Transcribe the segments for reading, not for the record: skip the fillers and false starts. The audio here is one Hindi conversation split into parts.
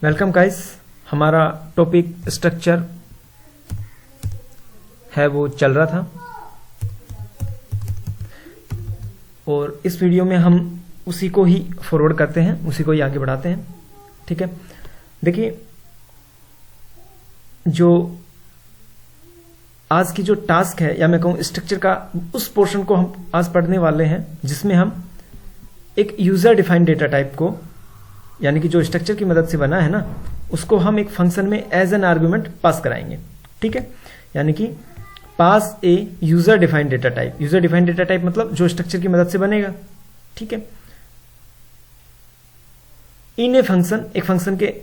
Welcome guys. हमारा टॉपिक स्ट्रक्चर है वो चल रहा था और इस वीडियो में हम उसी को ही फॉरवर्ड करते हैं, उसी को ही आगे बढ़ाते हैं। ठीक है, देखिए जो आज की जो टास्क है या मैं कहूं स्ट्रक्चर का उस पोर्शन को हम आज पढ़ने वाले हैं जिसमें हम एक यूजर डिफाइंड डेटा टाइप को यानी कि जो स्ट्रक्चर की मदद से बना है ना उसको हम एक फंक्शन में एज एन आर्गुमेंट पास कराएंगे। ठीक है, यानी कि pass a user defined data type. User defined data type मतलब जो स्ट्रक्चर की मदद से बनेगा। ठीक है, इन ए फंक्शन, एक फंक्शन के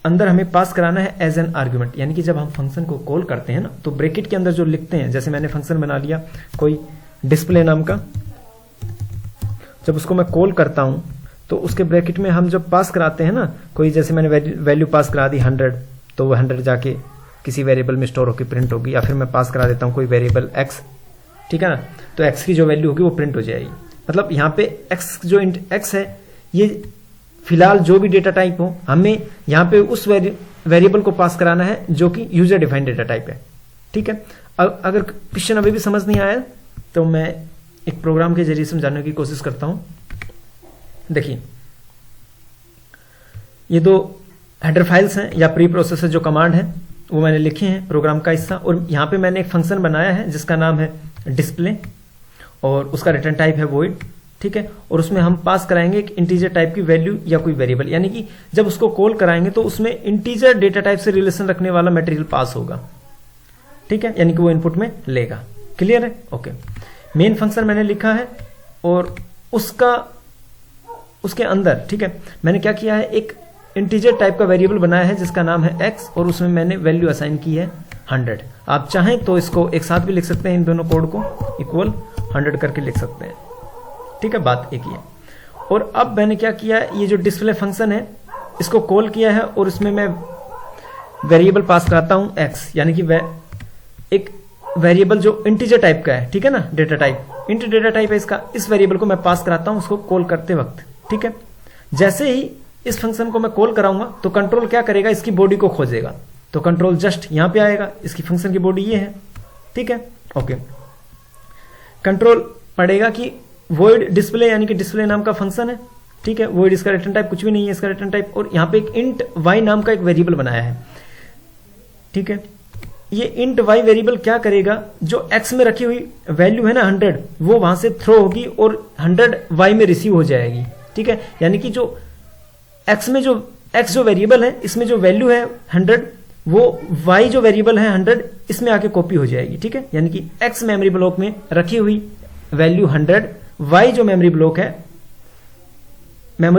अंदर हमें पास कराना है एज एन आर्गुमेंट, यानी कि जब हम फंक्शन को कॉल करते हैं ना तो ब्रैकेट के अंदर जो लिखते हैं, जैसे मैंने फंक्शन बना लिया कोई डिस्प्ले नाम का, जब उसको मैं कॉल करता हूं तो उसके ब्रैकेट में हम जब पास कराते हैं ना कोई, जैसे मैंने वैल्यू पास करा दी 100 तो वो 100 जाके किसी वेरिएबल में स्टोर होकर प्रिंट होगी, या फिर मैं पास करा देता हूं कोई वेरिएबल x, ठीक है ना, तो x की जो वैल्यू होगी वो प्रिंट हो जाएगी। मतलब यहाँ पे x जो x है ये फिलहाल जो भी डेटा टाइप हो हमें यहाँ पे उस वेरिएबल को पास कराना है जो कि यूजर डिफाइंड डेटा टाइप है। ठीक है, अगर क्वेश्चन अभी भी समझ नहीं आया तो मैं एक प्रोग्राम के जरिए समझाने की कोशिश करता हूं। देखिए ये दो हेडर फाइल्स हैं या प्री प्रोसेसर जो कमांड है वो मैंने लिखे हैं प्रोग्राम का हिस्सा, और यहाँ पे मैंने एक फंक्शन बनाया है जिसका नाम है डिस्प्ले और उसका रिटर्न टाइप है वॉइड। ठीक है, और उसमें हम पास कराएंगे एक इंटीजर टाइप की वैल्यू या कोई वेरिएबल, यानी कि जब उसको कॉल कराएंगे तो उसमें इंटीजर डेटा टाइप से रिलेशन रखने वाला मटेरियल पास होगा। ठीक है, यानी कि वो इनपुट में लेगा। क्लियर है? ओके, मेन फंक्शन मैंने लिखा है और उसके अंदर, ठीक है, मैंने क्या किया है, एक इंटीजर टाइप का वेरिएबल बनाया है जिसका नाम है x और उसमें मैंने वैल्यू असाइन की है 100। आप चाहें तो इसको एक साथ भी लिख सकते हैं, इन दोनों कोड को इक्वल 100 करके लिख सकते हैं। ठीक है, बात एक ही है। और अब मैंने क्या किया है, ये जो डिस्प्ले फंक्शन है इसको कॉल किया है और इसमें मैं वेरिएबल पास कराता हूं x, यानी कि एक वेरिएबल जो इंटीजर टाइप का है। ठीक है ना, data type int data type है इसका, इस वेरिएबल को मैं पास कराता हूं उसको कॉल करते वक्त। ठीक है, जैसे ही इस फंक्शन को मैं कॉल कराऊंगा तो कंट्रोल क्या करेगा, इसकी बॉडी को खोजेगा, तो कंट्रोल जस्ट यहां पे आएगा, इसकी फंक्शन की बॉडी ये है। ठीक है, ओके, कंट्रोल पड़ेगा कि वॉइड डिस्प्ले, यानी कि डिस्प्ले नाम का फंक्शन है। ठीक है, वॉइड इसका रिटर्न टाइप कुछ भी नहीं है, इसका रिटर्न टाइप, और यहां पे एक इंट y नाम का एक वेरिएबल बनाया है। ठीक है, ये इंट y वेरिएबल क्या करेगा, जो x में रखी हुई वैल्यू है ना 100 वो वहां से थ्रो होगी और 100 y में रिसीव हो जाएगी। ठीक है, यानी कि जो x में जो x जो वेरिएबल है इसमें जो वैल्यू है 100 वो y जो वेरिएबल है 100 इसमें आके कॉपी हो जाएगी। ठीक है, यानी कि x मेमोरी ब्लॉक में रखी हुई वैल्यू 100 y जो मेमोरी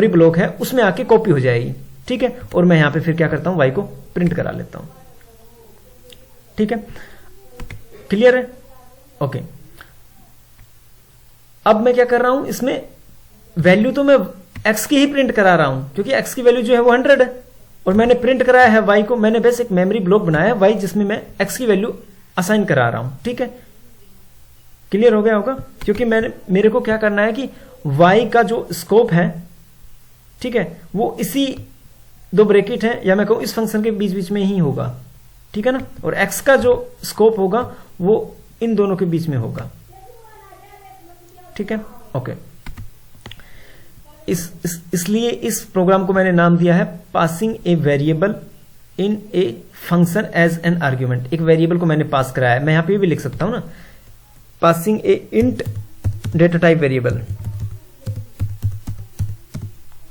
ब्लॉक है उसमें आके कॉपी हो जाएगी। ठीक है, और मैं यहां पे फिर क्या करता हूं, y को प्रिंट करा लेता हूं। ठीक है, क्लियर है? ओके, अब मैं क्या कर रहा हूं, इसमें वैल्यू तो मैं x की ही प्रिंट करा रहा हूं क्योंकि x की वैल्यू जो है वो 100 है, और मैंने प्रिंट कराया है y को, मैंने बस एक मेमोरी ब्लॉक बनाया है y जिसमें मैं x की वैल्यू असाइन करा रहा हूं। ठीक है, क्लियर हो गया होगा, क्योंकि मेरे को क्या करना है कि y का जो स्कोप है, ठीक है, वो इसी दो ब्रैकेट है या मैं कहूं इस फंक्शन के बीच बीच में ही होगा। ठीक है ना, और x का जो स्कोप होगा वो इन दोनों के बीच में होगा। ठीक है, ओके, इसलिए इस प्रोग्राम को मैंने नाम दिया है passing a variable in a function as an argument. एक वेरिएबल को मैंने पास कराया है, मैं यहां पे भी लिख सकता हूं ना, पासिंग ए इंट डेटा टाइप वेरिएबल।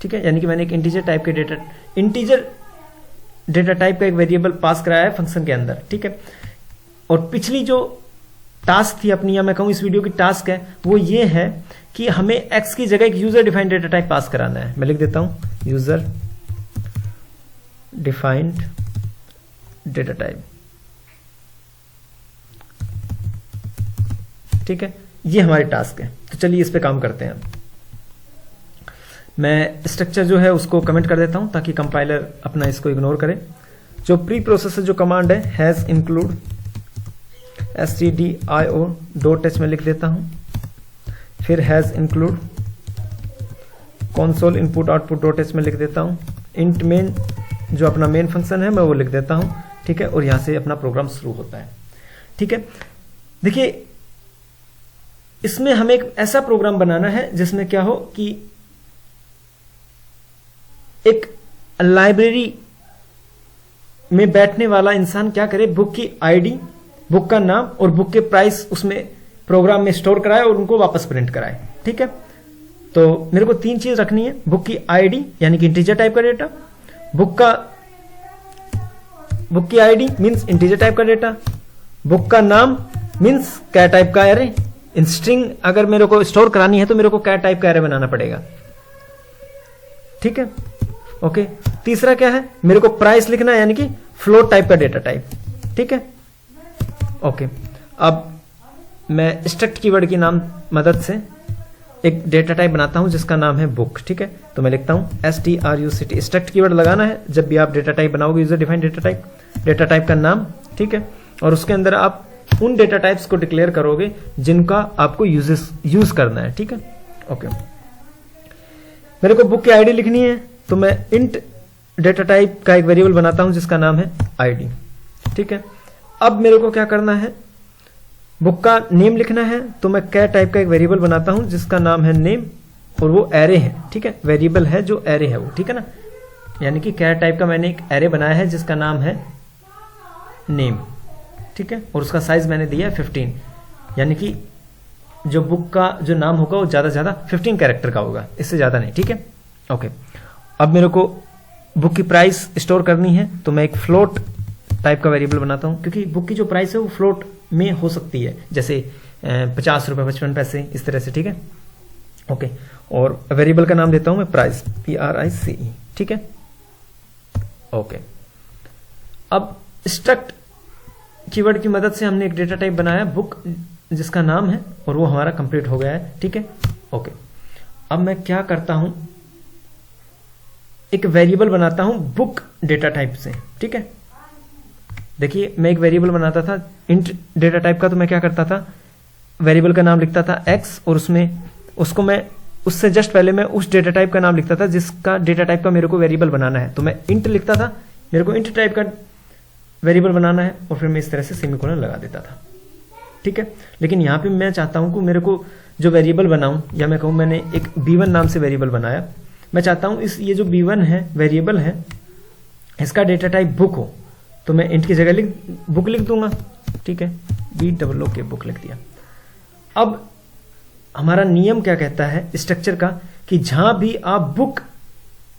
ठीक है, यानी कि मैंने एक इंटीजर डेटा टाइप का एक वेरिएबल पास कराया है फंक्शन के अंदर। ठीक है, और पिछली जो टास्क थी अपनी, या मैं कहूं इस वीडियो की टास्क है, वो ये है कि हमें x की जगह एक यूजर डिफाइंड डेटा टाइप पास कराना है। मैं लिख देता हूं यूजर डिफाइंड डेटा टाइप। ठीक है, ये हमारी टास्क है, तो चलिए इस पे काम करते हैं। मैं स्ट्रक्चर जो है उसको कमेंट कर देता हूं ताकि कंपाइलर अपना इसको इग्नोर करे। जो प्री प्रोसेसर जो कमांड है हैज इंक्लूड stdio.h में लिख देता हूं, फिर has include console input output.h में लिख देता हूं, int main जो अपना मेन फंक्शन है मैं वो लिख देता हूं, ठीक है, और यहां से अपना प्रोग्राम शुरू होता है। ठीक है, देखिए इसमें हमें एक ऐसा प्रोग्राम बनाना है जिसमें क्या हो कि एक लाइब्रेरी में बैठने वाला इंसान क्या करे, बुक की आईडी, बुक का नाम और बुक के प्राइस उसमें प्रोग्राम में स्टोर कराए और उनको वापस प्रिंट कराए। ठीक है, तो मेरे को 3 चीज रखनी है, बुक की आईडी यानी कि इंटीजर टाइप का डेटा, बुक की आईडी मींस इंटीजर टाइप का डेटा, बुक का नाम मींस क्या टाइप का एरे, स्ट्रिंग अगर मेरे को स्टोर करानी है तो मेरे को क्या टाइप का एरे बनाना पड़ेगा। ठीक है, ओके। तीसरा क्या है, मेरे को प्राइस लिखना है यानी कि फ्लोट टाइप का डेटा टाइप। ठीक है, ओके। अब मैं स्ट्रक्ट कीवर्ड की नाम मदद से एक डेटा टाइप बनाता हूं जिसका नाम है बुक। ठीक है, तो मैं लिखता हूं struct। स्ट्रक्ट कीवर्ड लगाना है जब भी आप डेटा टाइप बनाओगे, यूजर डिफाइंड डेटा टाइप का नाम। ठीक है, और उसके अंदर आप उन डेटा टाइप्स को डिक्लेयर करोगे जिनका आपको यूज करना है। ठीक है, ओके। मेरे को बुक की आईडी लिखनी है तो मैं इंट डेटा टाइप का एक वेरिएबल बनाता हूं जिसका नाम है आईडी। ठीक है, अब मेरे को क्या करना है, बुक का नेम लिखना है तो मैं क्या टाइप का एक वेरिएबल बनाता हूं जिसका नाम है नेम और वो एरे है। ठीक है, वेरिएबल है जो एरे है वो। ठीक है ना, यानी कि क्या टाइप का मैंने एक एरे बनाया है जिसका नाम है नेम। ठीक है, और उसका साइज मैंने दिया है 15, यानी कि जो बुक का जो नाम होगा वो ज्यादा से ज्यादा 15 कैरेक्टर का होगा, इससे ज्यादा नहीं। ठीक है, ओके। अब मेरे को बुक की प्राइस स्टोर करनी है तो मैं एक फ्लोट टाइप का वेरिएबल बनाता हूं, क्योंकि बुक की जो प्राइस है वो फ्लोट में हो सकती है, जैसे 50 रुपए 55 पैसे इस तरह से। ठीक है, ओके। और वेरिएबल का नाम देता हूं मैं प्राइस, PRICE। ठीक है, ओके। अब स्ट्रक्ट कीवर्ड की मदद से हमने एक डेटा टाइप बनाया बुक जिसका नाम है और वो हमारा कंप्लीट हो गया है। ठीक है, ओके। अब मैं क्या करता हूं, एक वेरिएबल बनाता हूं बुक डेटा टाइप से। ठीक है, देखिए मैं एक वेरिएबल बनाता था इंट डेटा टाइप का, तो मैं क्या करता था, वेरिएबल का नाम लिखता था x और उसको मैं उससे जस्ट पहले मैं उस डेटा टाइप का नाम लिखता था जिसका डेटा टाइप का मेरे को वेरिएबल बनाना है। तो मैं इंट लिखता था, मेरे को इंट टाइप का वेरिएबल बनाना है और फिर मैं इस तरह से सेमीकोलन लगा देता था। ठीक है, लेकिन यहां पे मैं चाहता हूं कि मेरे को जो वेरिएबल बनाऊं, या मैं कहूं मैंने एक b1 नाम से वेरिएबल बनाया, मैं चाहता हूं ये जो b1 है वेरिएबल है इसका डेटा टाइप बुक हो, तो मैं इंट की जगह बुक लिख दूंगा। ठीक है, BOOK बुक लिख दिया। अब हमारा नियम क्या कहता है स्ट्रक्चर का, कि जहां भी आप बुक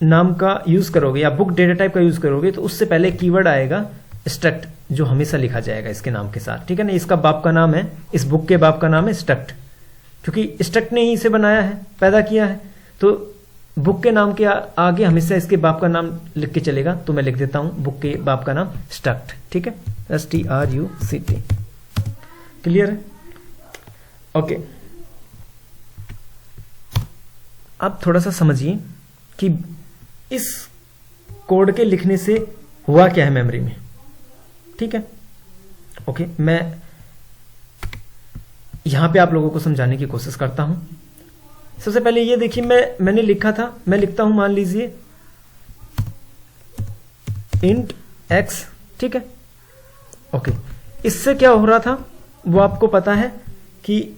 नाम का यूज करोगे या बुक डेटा टाइप का यूज करोगे तो उससे पहले कीवर्ड आएगा स्ट्रक्ट, जो हमेशा लिखा जाएगा इसके नाम के साथ। ठीक है ना, इसका बाप का नाम है, इस बुक के बाप का नाम है स्ट्रक्ट, क्योंकि स्ट्रक्ट ने ही इसे बनाया है, पैदा किया है, तो बुक के नाम के आगे हमेशा इसके बाप का नाम लिख के चलेगा। तो मैं लिख देता हूं बुक के बाप का नाम स्ट्रक्ट। ठीक है, STRUCT। क्लियर है, ओके। अब थोड़ा सा समझिए कि इस कोड के लिखने से हुआ क्या है मेमोरी में। ठीक है, ओके। मैं यहां पे आप लोगों को समझाने की कोशिश करता हूं। सबसे पहले ये देखिए, मैंने लिखा था, मैं लिखता हूं मान लीजिए इंट x। ठीक है, ओके। इससे क्या हो रहा था वो आपको पता है कि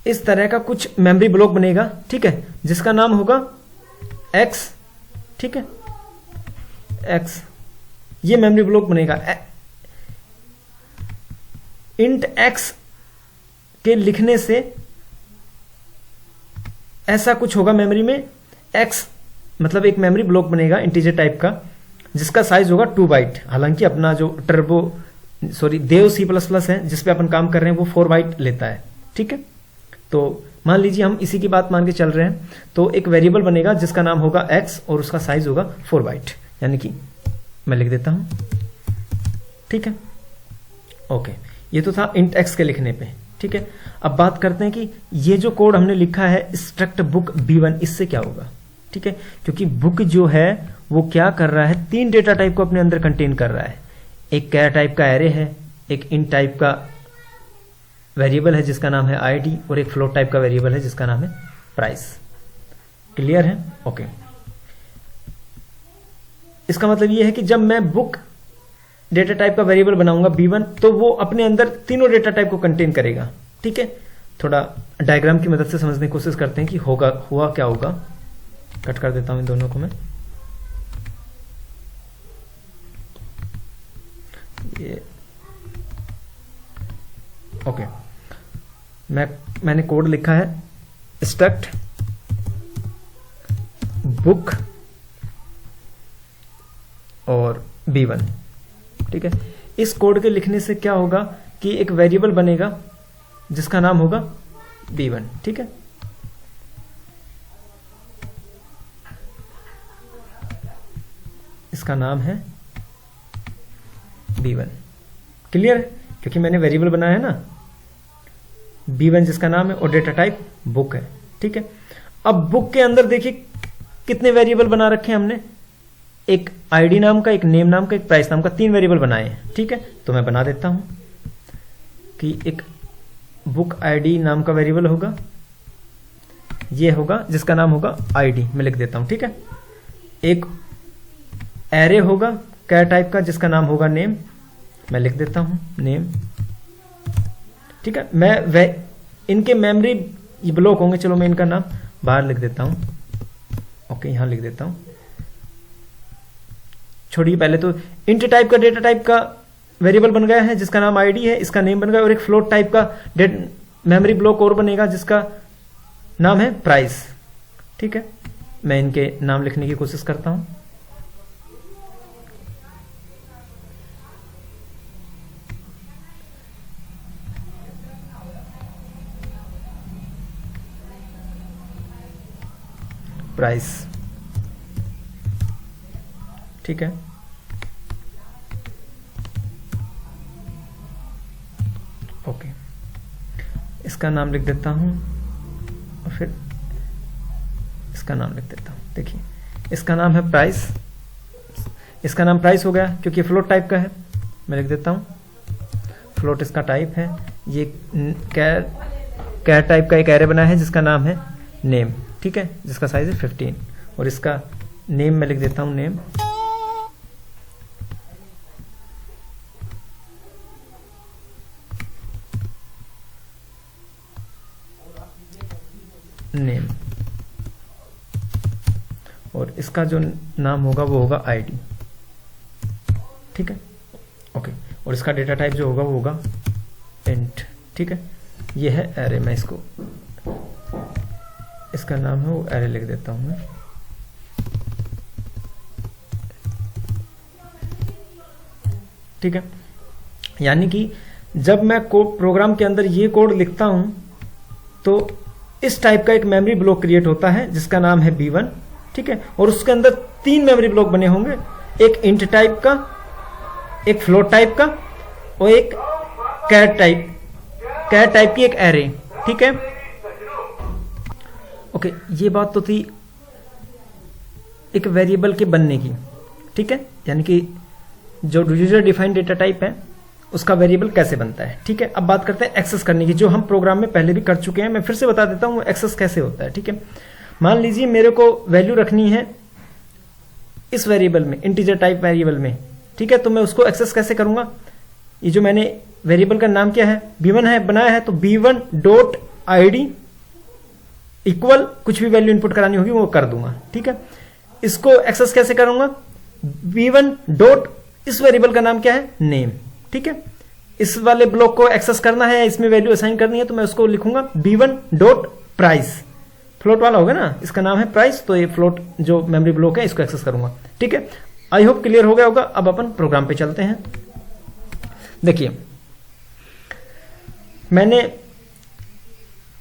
इस तरह का कुछ मेमोरी ब्लॉक बनेगा। ठीक है, जिसका नाम होगा x। ठीक है, x ये मेमोरी ब्लॉक बनेगा। इंट x के लिखने से ऐसा कुछ होगा मेमोरी में, x मतलब एक मेमोरी ब्लॉक बनेगा इंटीजर टाइप का जिसका साइज होगा 2 बाइट। हालांकि अपना जो देव C++ है जिसपे अपन काम कर रहे हैं वो 4 बाइट लेता है। ठीक है, तो मान लीजिए हम इसी की बात मान के चल रहे हैं, तो एक वेरिएबल बनेगा जिसका नाम होगा x और उसका साइज होगा 4 बाइट, यानी कि मैं लिख देता हूं। ठीक है, ओके। ये तो था इंट x के लिखने पे। ठीक है, अब बात करते हैं कि ये जो कोड हमने लिखा है स्ट्रक्ट बुक b1, इससे क्या होगा। ठीक है, क्योंकि बुक जो है वो क्या कर रहा है, 3 डेटा टाइप को अपने अंदर कंटेन कर रहा है। एक क्या टाइप का एरे है, एक इंट टाइप का वेरिएबल है जिसका नाम है आईडी और एक फ्लोट टाइप का वेरिएबल है जिसका नाम है प्राइस। क्लियर है? ओके। इसका मतलब ये है कि जब मैं बुक डेटा टाइप का वेरिएबल बनाऊंगा B1 तो वो अपने अंदर तीनों डेटा टाइप को कंटेन करेगा। ठीक है, थोड़ा डायग्राम की मदद से समझने की कोशिश करते हैं कि हुआ क्या होगा। कट कर देता हूं इन दोनों को मैं। ये ओके, मैंने कोड लिखा है स्ट्रक्ट बुक और B1। ठीक है, इस कोड के लिखने से क्या होगा कि एक वेरिएबल बनेगा जिसका नाम होगा B1। ठीक है, इसका नाम है B1। क्लियर है? क्योंकि मैंने वेरिएबल बनाया है ना B1 जिसका नाम है और डेटा टाइप बुक है। ठीक है, अब बुक के अंदर देखिए कितने वेरिएबल बना रखे हैं हमने, एक आईडी नाम का, एक नेम नाम का, एक प्राइस नाम का, 3 वेरिएबल बनाए हैं। ठीक है, तो मैं बना देता हूं कि एक बुक आईडी नाम का वेरिएबल होगा, ये होगा जिसका नाम होगा आईडी, मैं लिख देता हूं। ठीक है, एक एरे होगा कैर टाइप का जिसका नाम होगा नेम, मैं लिख देता हूं नेम। ठीक है, मैं इनके मेमोरी ब्लॉक होंगे, चलो मैं इनका नाम बाहर लिख देता हूं। ओके, यहां लिख देता हूं। छोड़िए, पहले तो इंट टाइप का डेटा टाइप का वेरिएबल बन गया है जिसका नाम आईडी है, इसका नेम बन गया, और एक फ्लोट टाइप का मेमोरी ब्लॉक और बनेगा जिसका नाम है प्राइस। ठीक है, मैं इनके नाम लिखने की कोशिश करता हूं। प्राइस। ठीक है, ओके, इसका नाम लिख देता हूं और फिर इसका नाम लिख देता हूं। देखिए, इसका नाम है प्राइस, इसका नाम प्राइस हो गया क्योंकि फ्लोट टाइप का है, मैं लिख देता हूं फ्लोट इसका टाइप है। ये कैर टाइप का एक एरे बना है जिसका नाम है नेम। ठीक है, जिसका साइज है 15 और इसका नेम मैं लिख देता हूं नेम। नेम और इसका जो नाम होगा वो होगा आईडी। ठीक है, ओके, और इसका डेटा टाइप जो होगा वो होगा इंट। ठीक है, ये है एरे, मैं इसको इसका नाम है वो एरे लिख देता हूं मैं। ठीक है, यानी कि जब मैं प्रोग्राम के अंदर ये कोड लिखता हूं तो इस टाइप का एक मेमोरी ब्लॉक क्रिएट होता है जिसका नाम है B1। ठीक है, और उसके अंदर 3 मेमोरी ब्लॉक बने होंगे, एक इंट टाइप का, एक फ्लोट टाइप का और एक कैर टाइप की एक एरे। ठीक है, ओके, ये बात तो थी एक वेरिएबल के बनने की। ठीक है, यानी कि जो यूजर डिफाइंड डेटा टाइप है उसका वेरिएबल कैसे बनता है। ठीक है, अब बात करते हैं एक्सेस करने की, जो हम प्रोग्राम में पहले भी कर चुके हैं। मैं फिर से बता देता हूं एक्सेस कैसे होता है। ठीक है, मान लीजिए मेरे को वैल्यू रखनी है इस वेरिएबल में, इंटीजर टाइप वेरिएबल में। ठीक है, तो मैं उसको एक्सेस कैसे करूंगा? ये जो मैंने वेरिएबल का नाम क्या है, B1 है, बनाया है, तो B1 डॉट ID इक्वल कुछ भी वैल्यू इनपुट करानी होगी वो कर दूंगा। ठीक है, इसको एक्सेस कैसे करूंगा? B1 डॉट इस वेरिएबल का नाम क्या है, नेम। ठीक है, इस वाले ब्लॉक को एक्सेस करना है, इसमें वैल्यू असाइन करनी है, तो मैं उसको लिखूंगा B1 डॉट प्राइस। फ्लोट वाला होगा ना, इसका नाम है प्राइस, तो ये फ्लोट जो मेमोरी ब्लॉक है इसको एक्सेस करूंगा। ठीक है, आई होप क्लियर हो गया होगा। अब अपन प्रोग्राम पे चलते हैं। देखिए, मैंने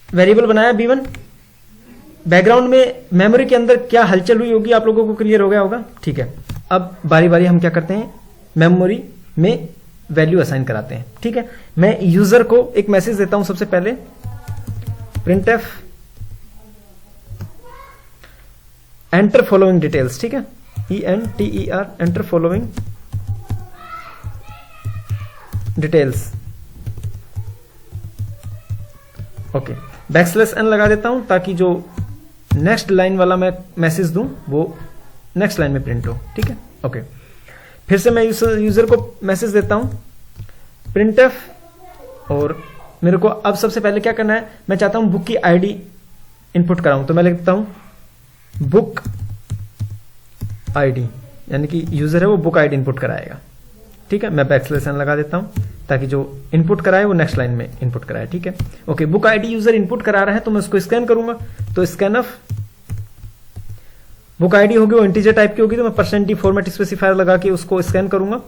वेरिएबल बनाया B1, बैकग्राउंड में मेमोरी के अंदर क्या हलचल हुई होगी आप लोगों को क्लियर हो गया होगा। ठीक है, अब बारी बारी हम क्या करते हैं, मेमोरी में वैल्यू असाइन कराते हैं। ठीक है, मैं यूजर को एक मैसेज देता हूं सबसे पहले, printf एंटर फॉलोइंग डिटेल्स। ठीक है, ENTER enter following details. Okay, backslash n लगा देता हूं ताकि जो नेक्स्ट लाइन वाला मैं मैसेज दूं वो नेक्स्ट लाइन में प्रिंट हो। ठीक है, ओके। फिर से मैं यूजर को मैसेज देता हूं printf, और मेरे को अब सबसे पहले क्या करना है, मैं चाहता हूं बुक की आईडी इनपुट कराऊं, तो मैं लिखता हूं बुक आईडी, यानी कि यूजर है वो बुक आईडी इनपुट कराएगा। ठीक है, मैं बैकस्लैश एन लगा देता हूं ताकि जो इनपुट कराए वो नेक्स्ट लाइन में इनपुट कराए। ठीक है, okay. Book ID user input करा रहा है तो मैं उसको स्कैन करूंगा, तो स्कैन ऑफ बुक आईडी होगी वो इंटीजर टाइप की होगी, तो मैं %d फॉर्मेट स्पेसिफायर लगा के उसको स्कैन करूंगा,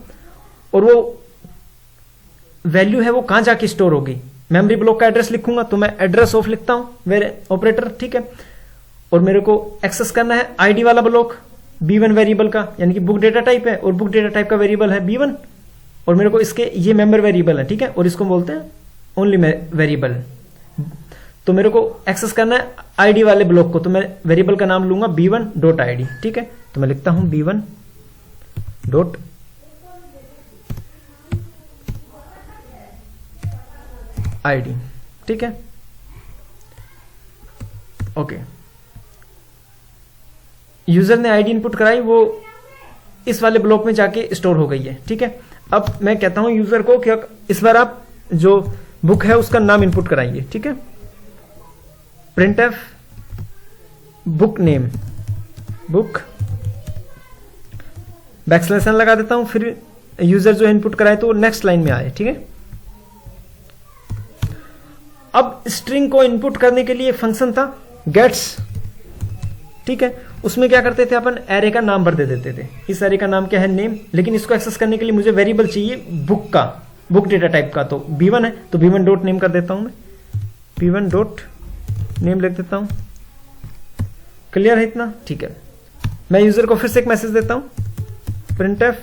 और वो वैल्यू है वो कहां जाके स्टोर होगी, मेमोरी ब्लॉक का एड्रेस लिखूंगा, तो मैं एड्रेस ऑफ लिखता हूं मेरे ऑपरेटर। ठीक है, और मेरे को एक्सेस करना है आईडी वाला ब्लॉक b1 वेरिएबल का, यानी कि बुक डेटा टाइप है और बुक डेटा टाइप का वेरिएबल है b1, और मेरे को इसके ये मेंबर वेरिएबल है। ठीक है, और इसको बोलते हैं ओनली वेरिएबल। तो मेरे को एक्सेस करना है आईडी वाले ब्लॉक को, तो मैं वेरिएबल का नाम लूंगा b1.id। ठीक है, तो मैं लिखता हूं b1 डॉट आईडी। ठीक है, ओके। यूजर ने आईडी इनपुट कराई, वो इस वाले ब्लॉक में जाके स्टोर हो गई है। ठीक है, अब मैं कहता हूं यूजर को कि इस बार आप जो बुक है उसका नाम इनपुट कराइए। ठीक है, printf book name, book, backslash n लगा देता हूं, फिर यूजर जो इनपुट कराए तो नेक्स्ट लाइन में आए। ठीक है, अब स्ट्रिंग को इनपुट करने के लिए फंक्शन था गेट्स। ठीक है, उसमें क्या करते थे अपन, एरे का नाम भर दे देते थे। इस एरे का नाम क्या है, नेम, लेकिन इसको एक्सेस करने के लिए मुझे वेरिएबल चाहिए बुक का, बुक डेटा टाइप का, तो b1 है, तो b1 डॉट नेम कर देता हूं मैं, b1 डॉट नेम लिख देता हूं। क्लियर है इतना? ठीक है, मैं यूजर को फिर से एक मैसेज देता हूं printf,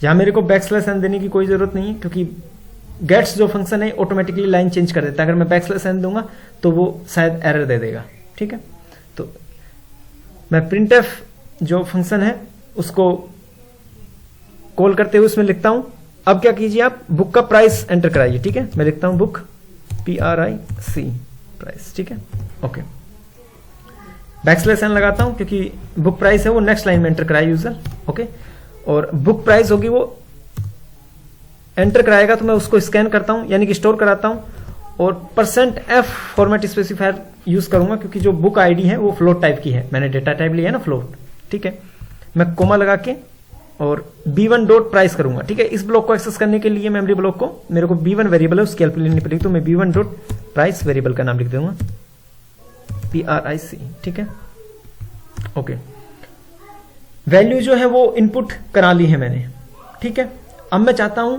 यहां मेरे को बैकस्लैश एन देने की कोई जरूरत नहीं है क्योंकि गेट्स जो फंक्शन है ऑटोमेटिकली लाइन चेंज कर देता है। अगर मैं बैकस्लैश एन दूंगा तो वो शायद एरर दे देगा। ठीक है, तो मैं printf जो फंक्शन है उसको कॉल करते हुए उसमें लिखता हूं, अब क्या कीजिए आप बुक का प्राइस एंटर कराइए। ठीक है, मैं लिखता हूं बुक PRIC प्राइस। ठीक है, ओके। बैकस्लैश एन लगाता हूं क्योंकि बुक प्राइस है वो नेक्स्ट लाइन में एंटर कराए यूजर। ओके, और बुक प्राइस होगी वो एंटर कराएगा तो मैं उसको स्कैन करता हूं, यानी कि स्टोर कराता हूं, और %f फॉर्मेट स्पेसिफायर यूज करूंगा क्योंकि जो बुक आईडी है वो फ्लोट टाइप की है, मैंने डेटा टाइप लिया है ना फ्लोट। ठीक है, मैं कोमा लगा के और b1 डॉट प्राइस करूंगा। ठीक है, इस ब्लॉक को एक्सेस करने के लिए मेमोरी ब्लॉक को मेरे को b1 वेरिएबल है उसकी हेल्प लेनी पड़ेगी, तो मैं b1 डॉट प्राइस वेरिएबल का नाम लिख दूंगा PRIC। ठीक है, ओके। वैल्यू जो है वो इनपुट करा ली है मैंने। ठीक है, अब मैं चाहता हूं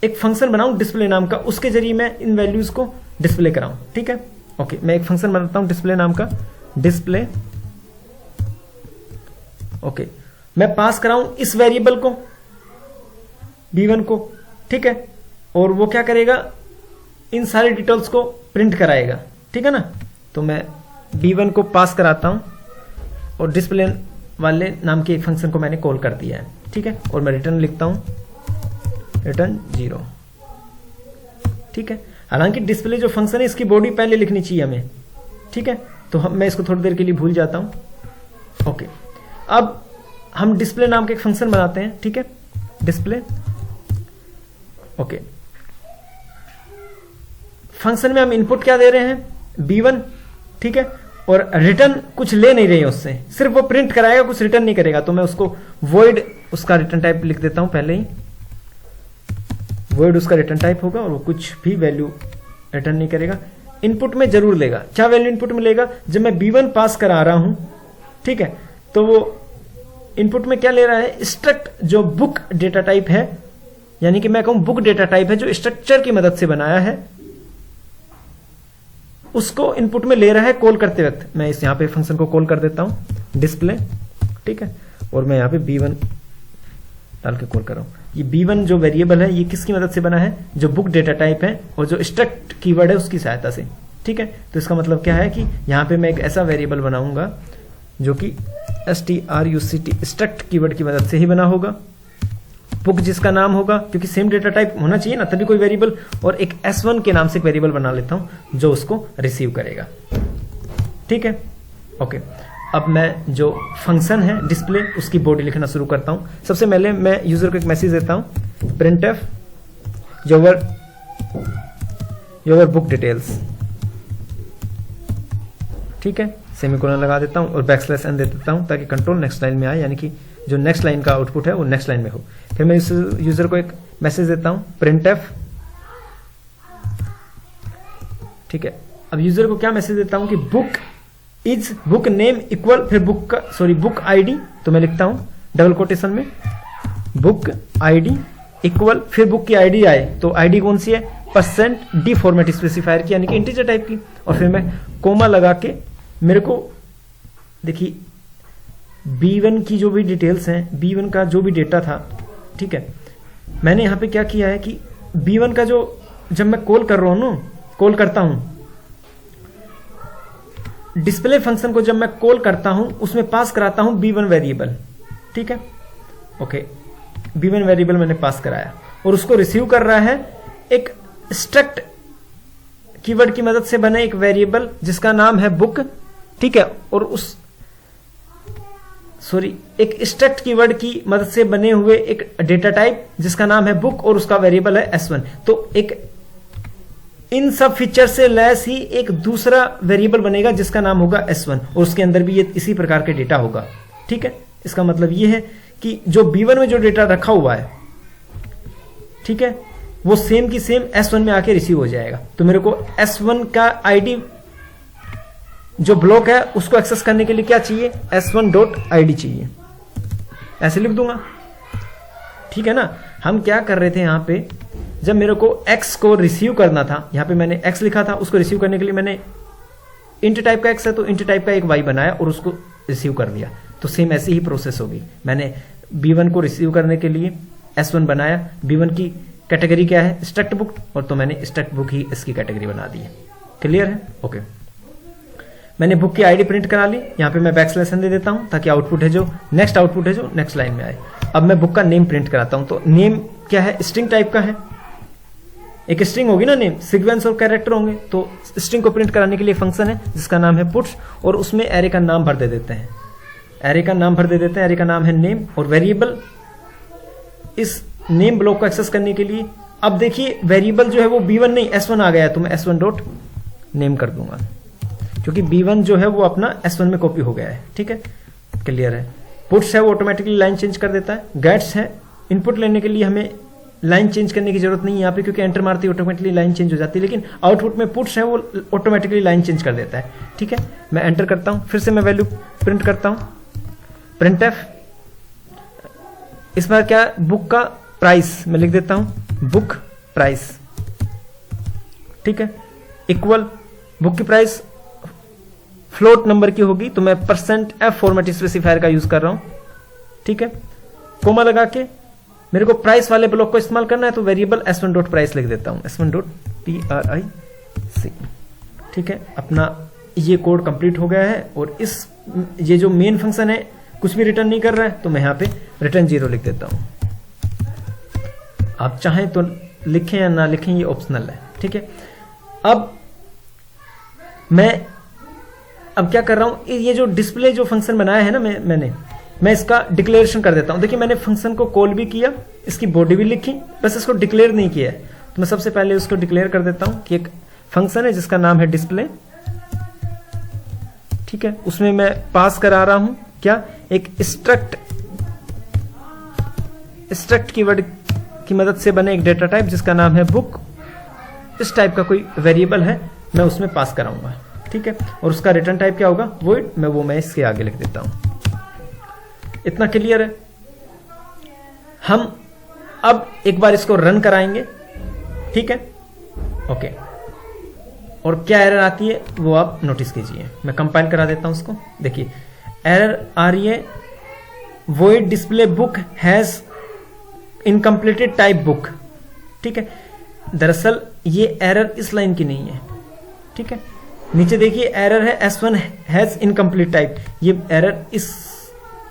एक फंक्शन बनाऊं डिस्प्ले नाम का, उसके जरिए मैं इन वैल्यूज को डिस्प्ले कराऊं। ठीक है, ओके। मैं एक फंक्शन बनाता हूं डिस्प्ले नाम का, डिस्प्ले। ओके, मैं पास कराऊं इस वेरिएबल को b1 को। ठीक है, और वो क्या करेगा, इन सारे डिटेल्स को प्रिंट कराएगा। ठीक है ना, तो मैं b1 को पास कराता हूं और डिस्प्ले वाले नाम के एक फंक्शन को मैंने कॉल कर दिया है। ठीक है, और मैं रिटर्न लिखता हूं रिटर्न 0। ठीक है, हालांकि डिस्प्ले जो फंक्शन है इसकी बॉडी पहले लिखनी चाहिए हमें। ठीक है, तो मैं इसको थोड़ी देर के लिए भूल जाता हूं। ओके, अब हम डिस्प्ले नाम के एक फंक्शन बनाते हैं। ठीक है, डिस्प्ले। ओके, फंक्शन में हम इनपुट क्या दे रहे हैं, b1। ठीक है, और रिटर्न कुछ ले नहीं रहे हैं उससे, सिर्फ वो प्रिंट कराएगा, कुछ रिटर्न नहीं करेगा। तो मैं उसको void उसका रिटर्न टाइप लिख देता हूं पहले ही, void उसका रिटर्न टाइप होगा और वो कुछ भी वैल्यू रिटर्न नहीं करेगा। इनपुट में जरूर लेगा, क्या वैल्यू इनपुट में लेगा, जब मैं b1 पास करा रहा हूं। ठीक है, तो वो इनपुट में क्या ले रहा है, स्ट्रक्ट जो बुक डेटा टाइप है, यानी कि मैं कहूं बुक डेटा टाइप है जो स्ट्रक्चर की मदद से बनाया है, उसको इनपुट में ले रहा है कॉल करते वक्त। मैं इस यहां पे फंक्शन को कॉल कर देता हूं डिस्प्ले। ठीक है, और मैं यहां पे b1 डाल के कॉल कर रहा हूं। ये b1 जो वेरिएबल है ये किसकी मदद से बना है, जो बुक डेटा टाइप है और जो स्ट्रक्ट कीवर्ड है उसकी सहायता से। ठीक है, तो इसका मतलब क्या है कि यहां पे मैं एक ऐसा वेरिएबल बनाऊंगा जो कि struct स्ट्रक्ट कीवर्ड की मदद से ही बना होगा। बुक जिसका नाम होगा, क्योंकि सेम डेटा टाइप होना चाहिए ना तभी कोई वेरिएबल, और एक S1 के नाम से एक वेरिएबल बना लेता हूं जो उसको रिसीव करेगा। ठीक है, ओके। अब मैं जो फंक्शन है डिस्प्ले उसकी बॉडी लिखना शुरू करता हूं। सबसे पहले मैं यूजर को एक मैसेज देता हूं, printf योर बुक डिटेल्स। ठीक है, सेमीकोलन लगा देता हूं और \n दे देता हूं ताकि कंट्रोल नेक्स्ट लाइन में आए, यानी कि जो नेक्स्ट लाइन का आउटपुट है वो नेक्स्ट लाइन में हो। फिर मैं इस यूजर को एक मैसेज देता हूं, printf। ठीक है, अब यूजर को क्या मैसेज देता हूं कि बुक नेम इक्वल, फिर बुक आईडी, तो मैं लिखता हूं डबल कोटेशन में बुक आईडी इक्वल, फिर बुक की आईडी आए तो आईडी कौन सी है, %d फॉर्मेट स्पेसिफायर की, यानी कि इंटीजर टाइप की, और फिर मैं कोमा लगा के मेरे को देखिए B1 की जो भी डिटेल्स हैं, B1 का जो भी डेटा था, ठीक है, मैंने यहां पे क्या किया है कि B1 का जो जब मैं कॉल करता हूं डिस्प्ले फंक्शन को, जब मैं कॉल करता हूं उसमें पास कराता हूं B1 वेरिएबल। ठीक है, ओके, B1 वेरिएबल मैंने पास कराया और उसको रिसीव कर रहा है एक स्ट्रक्ट कीवर्ड की मदद से बने एक वेरिएबल जिसका नाम है बुक। ठीक है, और एक स्ट्रक्ट कीवर्ड की मदद से बने हुए एक डेटा टाइप जिसका नाम है बुक और उसका वेरिएबल है S1। तो एक इन सब फीचर से लैस ही एक दूसरा वेरिएबल बनेगा जिसका नाम होगा S1 और उसके अंदर भी ये इसी प्रकार के डेटा होगा। ठीक है, इसका मतलब ये है कि जो B1 में जो डेटा रखा हुआ है, ठीक है, वो सेम की सेम S1 में आके रिसीव हो जाएगा। तो मेरे को S1 का आईडी जो ब्लॉक है उसको एक्सेस करने के लिए क्या चाहिए, S1.id चाहिए, ऐसे लिख दूंगा। ठीक है ना, हम क्या कर रहे थे यहां पे, जब मेरे को x को रिसीव करना था, यहां पे मैंने x लिखा था, उसको रिसीव करने के लिए मैंने इंट टाइप का x है तो इंट टाइप का एक y बनाया और उसको रिसीव कर दिया। तो सेम ऐसी ही प्रोसेस होगी। मैंने B1 को रिसीव करने के लिए S1 बनाया, B1 की कैटेगरी क्या है, स्ट्रक्ट बुक, और तो मैंने स्ट्रक्ट बुक ही इसकी कैटेगरी बना दी है। क्लियर है, ओके। मैंने बुक की आईडी प्रिंट करा ली, यहां पे मैं \n दे देता हूं ताकि आउटपुट है जो नेक्स्ट लाइन में आए। अब मैं बुक का नेम प्रिंट कराता हूं, तो नेम क्या है, स्ट्रिंग टाइप का है, एक स्ट्रिंग होगी ना नेम, सीक्वेंस और कैरेक्टर होंगे। तो स्ट्रिंग को प्रिंट कराने के लिए फंक्शन है जिसका नाम है पुट्स, और उसमें एरे का नाम भर दे देते हैं, एरे का नाम है नेम, और वेरिएबल इस नेम ब्लॉक को एक्सेस करने के लिए, अब देखिए वेरिएबल जो है वो B1 नहीं S1 आ गया है, तो मैं S1.name कर दूंगा क्योंकि B1 जो है वो अपना S1 में कॉपी हो गया है। ठीक है, क्लियर है। पुट्स है वो ऑटोमेटिकली लाइन चेंज कर देता है। गेट्स है, इनपुट लेने के लिए हमें लाइन चेंज करने की जरूरत नहीं है यहाँ पे, क्योंकि एंटर मारते ही ऑटोमेटिकली लाइन चेंज हो जाती है, लेकिन आउटपुट में पुट्स है वो ऑटोमेटिकली लाइन चेंज कर देता है। ठीक है, मैं एंटर करता हूं, फिर से मैं वैल्यू प्रिंट करता हूं, printf। इस बार क्या, बुक का प्राइस मैं लिख देता हूं, बुक प्राइस। ठीक है, इक्वल बुक की प्राइस फ्लोट नंबर की होगी, तो मैं %f फॉर्मेट स्पेसिफायर का यूज कर रहा हूं। ठीक है, कोमा लगा के मेरे को प्राइस वाले ब्लॉक को इस्तेमाल करना है, तो वेरिएबल S1.price लिख देता हूं, S1.pric। ठीक है, अपना ये कोड कंप्लीट हो गया है, और ये जो मेन फंक्शन है कुछ भी रिटर्न नहीं कर रहा है, तो मैं यहां पे रिटर्न 0 लिख देता हूं। आप चाहें तो लिखें या ना लिखें, ये ऑप्शनल है। ठीक है, अब मैं क्या कर रहा हूं, ये जो डिस्प्ले जो फंक्शन बनाया है ना मैं इसका डिक्लेरेशन कर देता हूं। देखिए मैंने फंक्शन को कॉल भी किया, इसकी बॉडी भी लिखी, बस इसको डिक्लेयर नहीं किया है। तो मैं सबसे पहले उसको डिक्लेयर कर देता हूं कि एक फंक्शन है जिसका नाम है डिस्प्ले। ठीक है, उसमें मैं पास करा रहा हूं क्या, एक स्ट्रक्ट कीवर्ड की मदद से बने एक डेटा टाइप जिसका नाम है बुक। इस टाइप का कोई वेरिएबल है, मैं उसमें पास कराऊंगा। ठीक है, और उसका रिटर्न टाइप क्या होगा, वॉइड। मैं इसके आगे लिख देता हूं। इतना क्लियर है। हम अब एक बार इसको रन कराएंगे। ठीक है, ओके, और क्या एरर आती है वो आप नोटिस कीजिए। मैं कंपाइल करा देता हूं उसको। देखिए एरर आ रही है, void display book has incompleted type book. ठीक है, दरअसल ये एरर इस लाइन की नहीं है। ठीक है, नीचे देखिए एरर है S1 हैज इनकम्प्लीट टाइप, ये एरर इस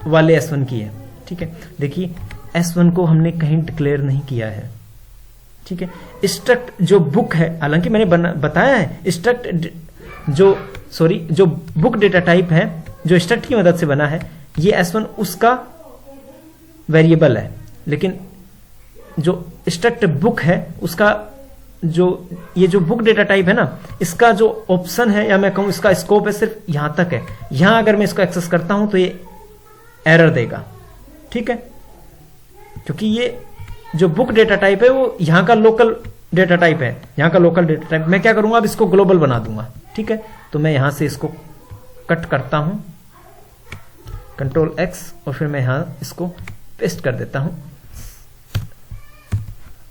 वाले S1 की है। ठीक है, देखिए S1 को हमने कहीं डिक्लेयर नहीं किया है, ठीक है। स्ट्रक्ट जो बुक है, हालांकि मैंने बताया है स्ट्रक्ट जो बुक डेटा टाइप है जो स्ट्रक्ट की मदद से बना है, ये S1 उसका वेरिएबल है, लेकिन जो स्ट्रक्ट बुक है उसका ये जो बुक डेटा टाइप है ना, इसका जो ऑप्शन है या मैं कहूं इसका स्कोप है सिर्फ यहां तक है। यहां अगर मैं इसको एक्सेस करता हूं तो ये एरर देगा, ठीक है, क्योंकि ये जो बुक डेटा टाइप है वो यहां का लोकल डेटा टाइप है, यहां का लोकल डेटा टाइप। मैं क्या करूंगा, अब इसको ग्लोबल बना दूंगा, ठीक है। तो मैं यहां से इसको कट करता हूं, Ctrl X, और फिर मैं यहां इसको पेस्ट कर देता हूं।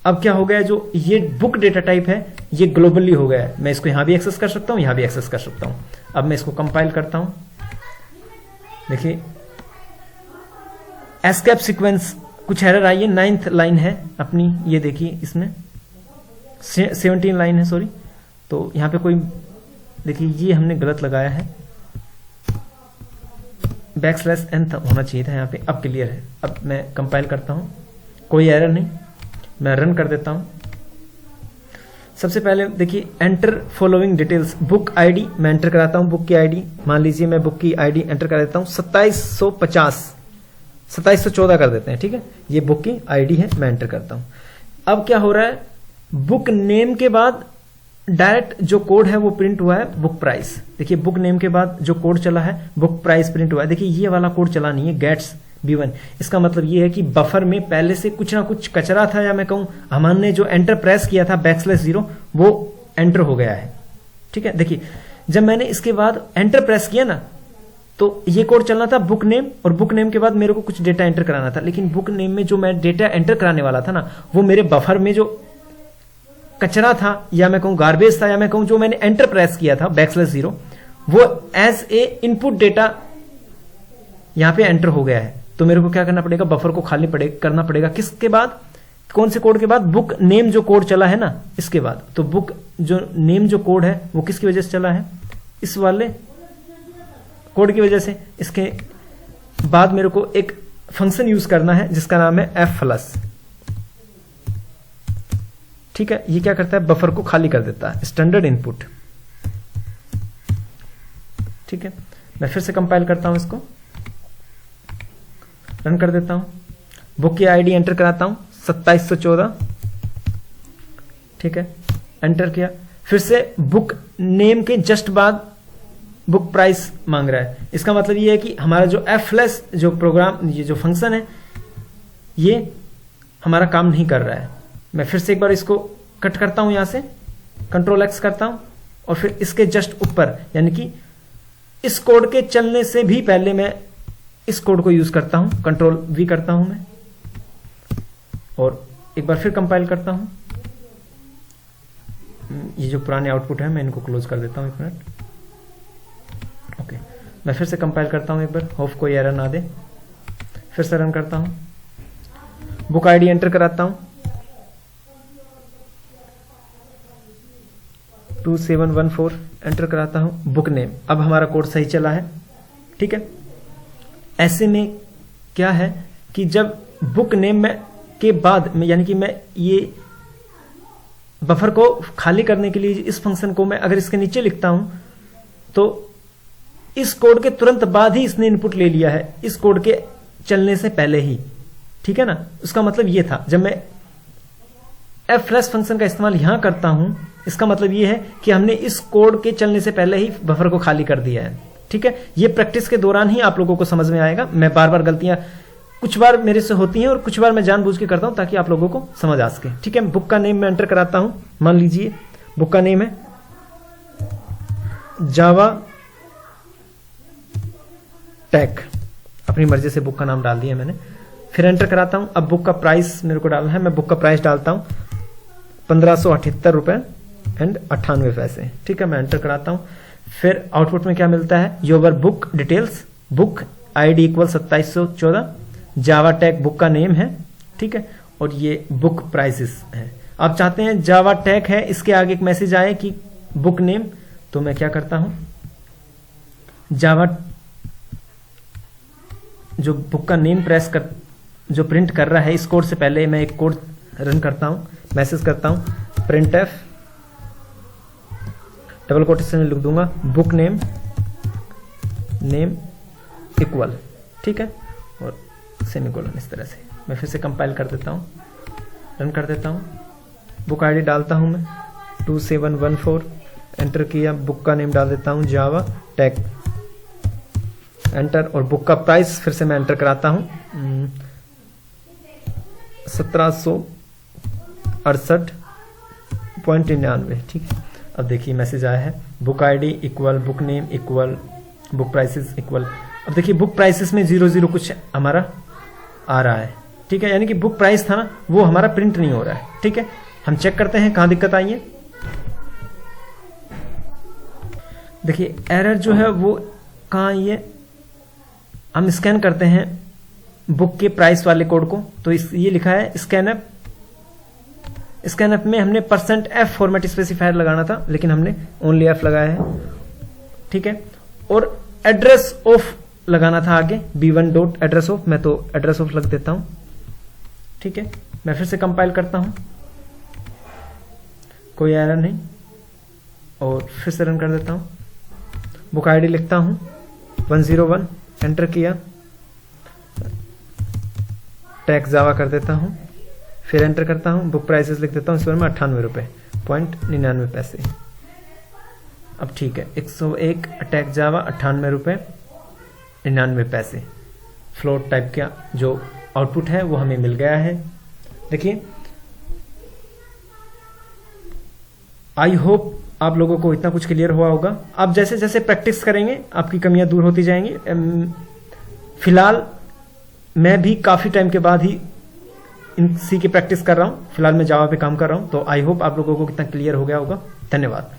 अब क्या हो गया, जो ये बुक डेटा टाइप है ये ग्लोबली हो गया है। मैं इसको यहां भी एक्सेस कर सकता हूं, यहां भी एक्सेस कर सकता हूं। अब मैं इसको कंपाइल करता हूं, देखिए एस्केप सीक्वेंस कुछ एरर आई है, 9th लाइन है अपनी, ये देखिए इसमें 17 लाइन है, सॉरी। तो यहां पे कोई देखिए ये हमने गलत लगाया है, \n होना चाहिए था यहाँ पे। अब क्लियर है। अब मैं कंपाइल करता हूं, कोई एरर नहीं, मैं रन कर देता हूं। सबसे पहले देखिए enter following details, book ID मैं एंटर कराता हूं, बुक की आईडी मान लीजिए मैं बुक की आईडी एंटर कर देता हूं 2714 कर देते हैं, ठीक है। ये बुक की आईडी है, मैं एंटर करता हूं। अब क्या हो रहा है, बुक नेम के बाद डायरेक्ट जो कोड है वो प्रिंट हुआ है बुक प्राइस। देखिए बुक नेम के बाद जो कोड चला है बुक प्राइस प्रिंट हुआ है। देखिए ये वाला कोड चला नहीं है, गेट्स B1। इसका मतलब ये है कि बफर में पहले से कुछ ना कुछ कचरा था, या मैं कहूं हमने जो एंटर प्रेस किया था \0 वो एंटर हो गया है, ठीक है। देखिए जब मैंने इसके बाद एंटर प्रेस किया ना, तो ये कोड चलना था बुक नेम, और बुक नेम के बाद मेरे को कुछ डेटा एंटर कराना था। लेकिन बुक नेम में जो मैं डेटा एंटर कराने वाला था ना, वो मेरे बफर में जो कचरा था, या मैं कहूं गार्बेज था, या मैं कहूं जो मैंने एंटर प्रेस किया था \0, वो एज ए इनपुट डेटा यहां पे एंटर हो गया है। तो मेरे को क्या करना पड़ेगा, बफर को खाली करना पड़ेगा। किसके बाद, कौन से कोड के बाद, बुक नेम जो कोड चला है ना इसके बाद। तो बुक जो नेम जो कोड है वो किसकी वजह से चला है, इस वाले कोड की वजह से। इसके बाद मेरे को एक फंक्शन यूज करना है जिसका नाम है f+, ठीक है। ये क्या करता है, बफर को खाली कर देता है, स्टैंडर्ड इनपुट, ठीक है। मैं फिर से कंपाइल करता हूं, इसको रन कर देता हूं, बुक की आईडी एंटर कराता हूं 2714, ठीक है, एंटर किया। फिर से बुक नेम के जस्ट बाद बुक प्राइस मांग रहा है। इसका मतलब ये है कि हमारा जो f+ जो प्रोग्राम, ये जो फंक्शन है, ये हमारा काम नहीं कर रहा है। मैं फिर से एक बार इसको कट करता हूं, यहां से Ctrl X करता हूं, और फिर इसके जस्ट ऊपर, यानी कि इस कोड के चलने से भी पहले मैं इस कोड को यूज करता हूं, Ctrl V करता हूं मैं, और एक बार फिर कंपाइल करता हूं। ये जो पुराने आउटपुट है मैं इनको क्लोज कर देता हूं, 1 मिनट। ओके, मैं फिर से कंपाइल करता हूं एक बार, होप कोई एरर ना दे। फिर से रन करता हूं, बुक आईडी एंटर कराता हूं 2714, एंटर कराता हूं, बुक नेम। अब हमारा कोड सही चला है, ठीक है। ऐसे में क्या है कि जब बुक नेम में के बाद में, यानी कि मैं ये बफर को खाली करने के लिए इस फंक्शन को मैं अगर इसके नीचे लिखता हूं, तो इस कोड के तुरंत बाद ही इसने इनपुट ले लिया है, इस कोड के चलने से पहले ही, ठीक है ना। उसका मतलब ये था, जब मैं f+ फंक्शन का इस्तेमाल यहां करता हूं, इसका मतलब ये है कि हमने इस कोड के चलने से पहले ही बफर को खाली कर दिया है, ठीक है। ये प्रैक्टिस के दौरान ही आप लोगों को समझ में आएगा। मैं बार बार गलतियां कुछ बार मेरे से होती हैं और कुछ बार मैं जानबूझ के करता हूं ताकि आप लोगों को समझ आ सके, ठीक है। बुक का नेम मैं एंटर कराता हूं, मान लीजिए बुक का नेम है जावा टेक, अपनी मर्जी से बुक का नाम डाल दिया मैंने। फिर एंटर कराता हूं। अब बुक का प्राइस मेरे को डालना है, मैं बुक का प्राइस डालता हूं 1578 रुपए एंड 98 पैसे, ठीक है। मैं एंटर कराता हूं। फिर आउटपुट में क्या मिलता है, your book details, book ID equal 2714, Java tag book का नेम है, ठीक है, और ये बुक प्राइसेस है। आप चाहते हैं जावा टैग है, इसके आगे एक मैसेज आए कि बुक नेम, तो मैं क्या करता हूं, जावा जो बुक का नेम प्रेस कर जो प्रिंट कर रहा है, इस कोड से पहले मैं एक कोड रन करता हूँ, मैसेज करता हूँ printf डबल कोटेशन में लिख दूंगा बुक नेम इक्वल, ठीक है, और सेमीकोलन। इस तरह से मैं फिर से कंपाइल कर देता हूँ, रन कर देता हूँ। बुक आईडी डालता हूँ मैं 2714, एंटर किया, बुक का नेम डाल देता हूँ जावा टैग, एंटर, और बुक का प्राइस फिर से मैं एंटर कराता हूँ 1768.99, ठीक है। अब देखिए मैसेज आया है book ID equal book name equal book prices equal. अब देखिए बुक प्राइसेस में 00 कुछ हमारा आ रहा है, ठीक है, यानी कि बुक प्राइस था ना वो हमारा प्रिंट नहीं हो रहा है, ठीक है। हम चेक करते हैं कहाँ दिक्कत आई है। देखिए एरर जो है वो कहाँ आई है, हम स्कैन करते हैं बुक के प्राइस वाले कोड को, तो ये लिखा है स्कैनअप में हमने %f फॉर्मेट स्पेसिफायर लगाना था, लेकिन हमने ओनली f लगाया है, ठीक है। और एड्रेस ऑफ लगाना था आगे b1 डॉट एड्रेस ऑफ, मैं तो एड्रेस ऑफ लग देता हूं, ठीक है। मैं फिर से कंपाइल करता हूं, कोई एरर नहीं, और फिर से रन कर देता हूं। बुक आईडी लिखता हूं 101, एंटर किया, टैग जावा कर देता हूं, फिर एंटर करता हूं, बुक प्राइसेस लिख देता हूं इस बार में 98 रुपए 99 पैसे। अब ठीक है 101 टैग जावा 98 रुपए 99 पैसे फ्लोट टाइप का जो आउटपुट है वो हमें मिल गया है। देखिए आई होप आप लोगों को इतना कुछ क्लियर हुआ होगा। आप जैसे जैसे प्रैक्टिस करेंगे आपकी कमियां दूर होती जाएंगी। फिलहाल मैं भी काफी टाइम के बाद ही इन सी की प्रैक्टिस कर रहा हूं, फिलहाल मैं जावा पे काम कर रहा हूं, तो आई होप आप लोगों को कितना क्लियर हो गया होगा। धन्यवाद।